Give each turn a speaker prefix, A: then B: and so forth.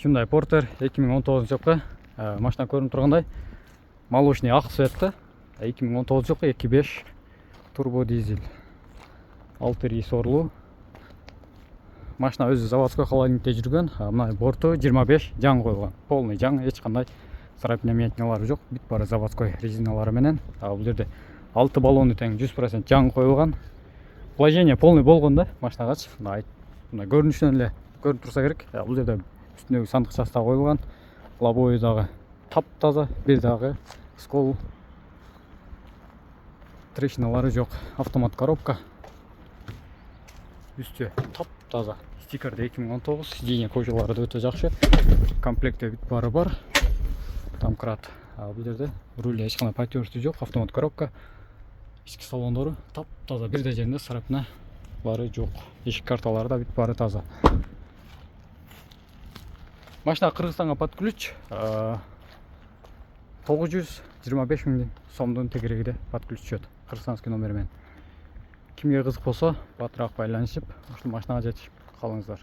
A: Hyundai Porter 2019 жылғы машина көрініп тұрғандай молочный ақ цветті 2019 жылғы 2.5 турбо дизель 6 рейс орлуу. Машина өзі заводской холодильникте жүрген. Мына борту 25 жаң қойылған, полный жаң, ешқандай царапина мятиналары жоқ. Бүт бары заводской резиналары менен. Бұл жерде 6 баллоны тең 100% жаң қойылған. Вложение полный болған да машинағач. Мына көрінішінен эле көрініп тұрса керек. Бұл жерде үстіндегі сандықшасы да қойылған. Лобовойдағы тап-таза, бердағы скол трещиналары жоқ. Автомат коробка. Үсті тап-таза. Стикерде 2019, сиденье кожалары да өте жақсы. Комплектте бүт бары бар. Домкрат. Бұл жерде рульде ешқандай потертігі жоқ. Автомат коробка. Ішкі салондары тап-таза. Бір де жерінде царапина бары жоқ. Ешкі карталары да бүт бары таза. Машина Кыргызстанга под ключ. 925 000 сомдун тегерегиде под ключ түшөт. Кыргызстанский номермен. Кимге кызык болсо, батыраак байланышып, ушул машинага жетишип калыңыздар.